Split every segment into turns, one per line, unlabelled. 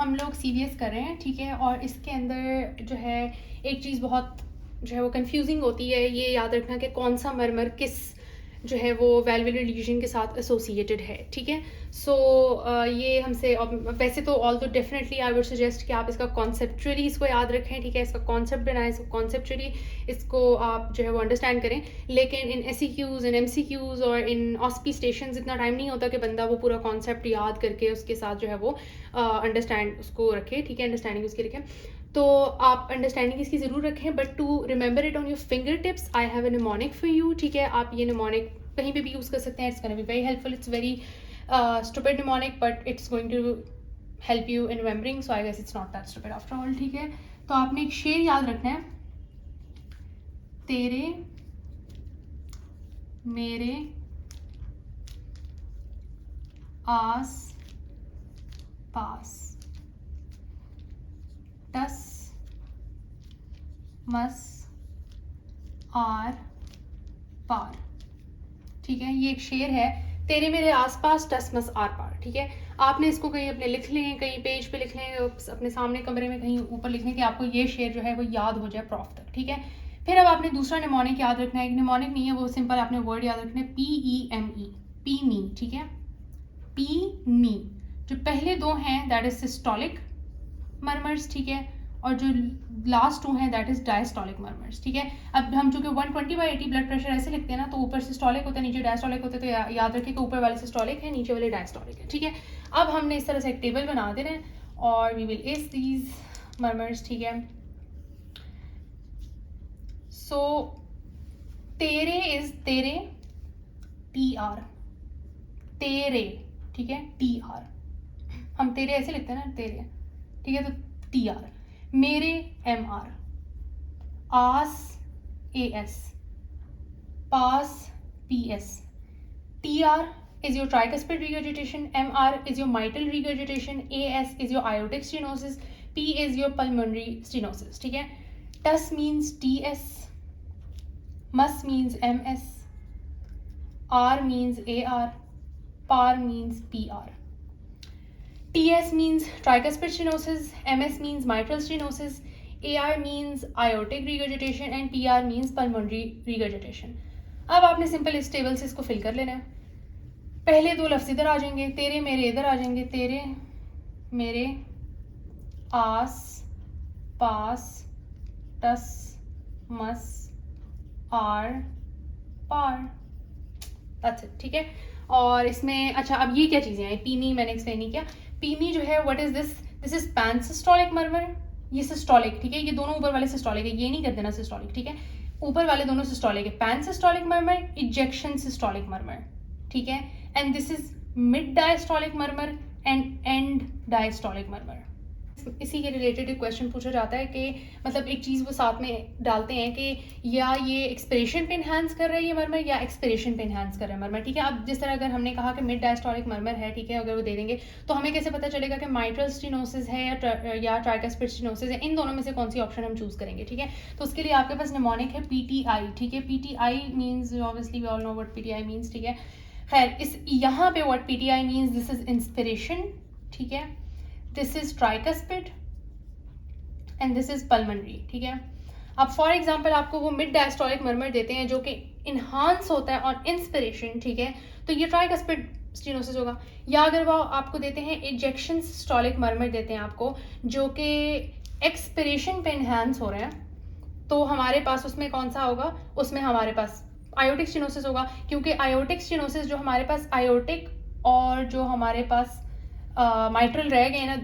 हम लोग CVS कर रहे हैं, ठीक है, और इसके अंदर जो है एक चीज़ बहुत जो है वो कंफ्यूजिंग होती है, ये याद रखना कि कौन सा मरमर किस जो है वो वैल्वुलर लीजन के साथ एसोसिएटेड है, ठीक है। सो ये हमसे वैसे तो ऑल तो डेफिनेटली आई वुड सजेस्ट कि आप इसका कॉन्सेप्चुअली इसको याद रखें, ठीक है, इसका कॉन्सेप्ट बनाएं, इसको कॉन्सेप्चुअली इसको आप जो है वो अंडरस्टैंड करें। लेकिन इन SEQs इन MCQs और इन ऑस्पी स्टेशन इतना टाइम नहीं होता कि बंदा वो पूरा कॉन्सेप्ट याद करके उसके साथ जो है वो अंडरस्टैंड उसको रखे, ठीक है, अंडरस्टैंडिंग उसकी रखें। तो आप अंडरस्टैंडिंग इसकी ज़रूर रखें, but to remember it on your fingertips I have a mnemonic for you, ठीक है। आप ये निमोनिक कहीं पे भी यूज़ कर सकते हैं, it's gonna be very helpful, it's very stupid mnemonic but it's going to help you in remembering, so I guess it's not that stupid after all, ठीक है। तो आपने एक शेर याद रखना है, तेरे मेरे आस पास टस मस आर पार, ठीक है। ये एक शेर है, तेरे मेरे आसपास टस मस आर पार, ठीक है। आपने इसको कहीं अपने लिख लें, कहीं पेज पे लिख लें, अपने सामने कमरे में कहीं ऊपर लिख लें कि आपको ये शेर जो है वो याद हो जाए प्रॉफ तक, ठीक है। फिर अब आपने दूसरा निमोनिक याद रखना है, एक निमोनिक नहीं है वो सिंपल आपने वर्ड याद रखना है, PEME, पी मी, ठीक है, पी मी। जो पहले दो हैं दैट इज सिस्टोलिक मरमर्स, ठीक है, और जो लास्ट टू हैं दैट इज डायस्टोलिक मरमर्स, ठीक है। अब हम चूंकि 120/80 ब्लड प्रेशर ऐसे लिखते हैं ना, तो ऊपर सिस्टोलिक होता है, नीचे डायस्टोलिक होता है, तो याद रखिए कि ऊपर वाले सिस्टोलिक है, नीचे वाले डायस्टोलिक है, ठीक है। अब हमने इस तरह से एक टेबल बना देना है और वी विल एस दीज मरमर्स, ठीक है। सो तेरे इज तेरे, TR, तेरे, ठीक है, TR, हम तेरे ऐसे लिखते हैं ना, तेरे, ठीक है, तो TR। मेरे MR, us AS, pass PS। TR is your tricuspid regurgitation, MR is your mitral regurgitation, AS is your aortic stenosis, P is your pulmonary stenosis, ठीक है। TUS means TS, MUS means MS, R means AR, PAR means PR. TS means tricuspid stenosis, MS means mitral stenosis, AR means aortic regurgitation and PR means pulmonary regurgitation. अब आपने simple इस table से इसको fill कर लेना है। पहले दो लफ्ज इधर आ जाएंगे, तेरे मेरे इधर आ जाएंगे, तेरे मेरे आस पास टस मस आर पार, दैट्स इट, ठीक है। और इसमें अच्छा अब ये क्या चीज़ें हैं, पीमी मैंने एक्सप्लेन नहीं किया। पीमी जो है what is this, this is pansystolic murmur, ये सिस्टोलिक, ठीक है, ये दोनों ऊपर वाले सिस्टोलिक है, ये नहीं कर देना सिस्टोलिक, ठीक है, ऊपर वाले दोनों सिस्टोलिक है। पैनसिस्टोलिक मरमर, इजेक्शन सिस्टोलिक मरमर, ठीक है, and this is mid diastolic murmur and end diastolic murmur. इसी के रिलेटेड एक क्वेश्चन पूछा जाता है कि मतलब एक चीज़ वो साथ में डालते हैं कि या ये एक्सपिरेशन पे इन्हांस कर रहा है ये मरमर या एक्सपिरेशन पे इन्हांस कर रहा है मरमर, ठीक है। अब जिस तरह अगर हमने कहा कि मिड डायस्टोलिक मरमर है, ठीक है, अगर वो दे देंगे तो हमें कैसे पता चलेगा कि माइट्रल स्टेनोसिस है या ट्राइकस्पिड स्टेनोसिस है, इन दोनों में से कौन सी ऑप्शन हम चूज़ करेंगे, ठीक है। तो उसके लिए आपके पास निमोनिक है PTI, ठीक है, PTI means obviously we all know what PTI means, ठीक है। खैर इस यहाँ पे what PTI means, this is inspiration, ठीक है, this is tricuspid and this is pulmonary, ठीक है। अब फॉर एग्जांपल आपको वो मिड डायस्टोलिक मरमर देते हैं जो कि इन्हांस होता है ऑन इंस्पिरेशन, ठीक है, तो ये ट्राइकस्पिड स्टेनोसिस होगा। या अगर वो आपको देते हैं इजेक्शन सिस्टोलिक मरमर देते हैं आपको जो कि एक्सपिरेशन पे इन्हांस हो रहे हैं, तो हमारे पास उसमें कौन सा होगा, उसमें हमारे पास आयोटिक स्टेनोसिस होगा, क्योंकि आयोटिक स्टेनोसिस जो हमारे पास आयोटिक और जो हमारे पास माइट्रल रह गए ना,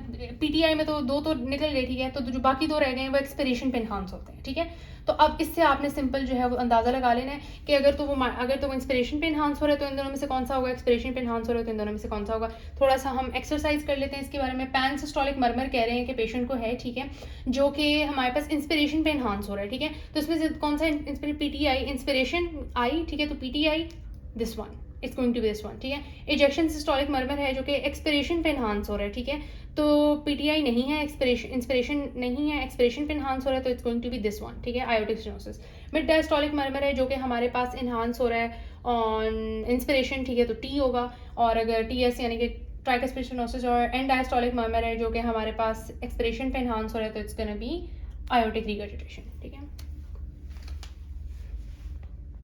PTI में तो दो तो निकल गए, ठीक है, तो जो बाकी दो रह गए वो एक्सपिरेशन पे इन्हांस होते हैं, ठीक है। तो अब इससे आपने सिंपल जो है वो अंदाज़ा लगा लेना है कि अगर वो इंस्पिरेशन पे इन्हांस हो रहा है तो इन दोनों में से कौन सा होगा, एक्सपिरेशन पे इन्हांस हो रहा है तो इन दोनों में से कौन सा होगा। थोड़ा सा हम एक्सरसाइज कर लेते हैं इसके बारे में। पैनसिस्टोलिक मरमर कह रहे हैं कि पेशेंट को है, ठीक है, जो कि हमारे पास इंस्पिरेशन पे इन्हांस हो रहा है, ठीक है, तो इसमें से कौन सा PTI इंस्पिरेशन आई, ठीक है, तो PTI this one, it's going to be this one, ठीक है। इजेक्शन सिस्टोलिक मरमर है जो कि एक्सपिरेशन पे इन्हांस हो रहा है, ठीक है, तो PTI नहीं है, इंस्पिरेशन नहीं है, एक्सपिरेशन पे इन्हांस हो रहा है, तो it's going to be this one, ठीक है, aortic stenosis. Mid diastolic murmur है जो कि हमारे पास इन्हांस हो रहा है ऑन इंस्पिरेशन, ठीक है, तो T होगा, और अगर TS यानी कि ट्राइकस्पिड स्टेनोसिस और एंड डायस्टोलिक मर्मर है जो कि हमारे पास एक्सपिरेशन पे एनहांस हो रहा है, तो it's gonna B aortic regurgitation, ठीक है।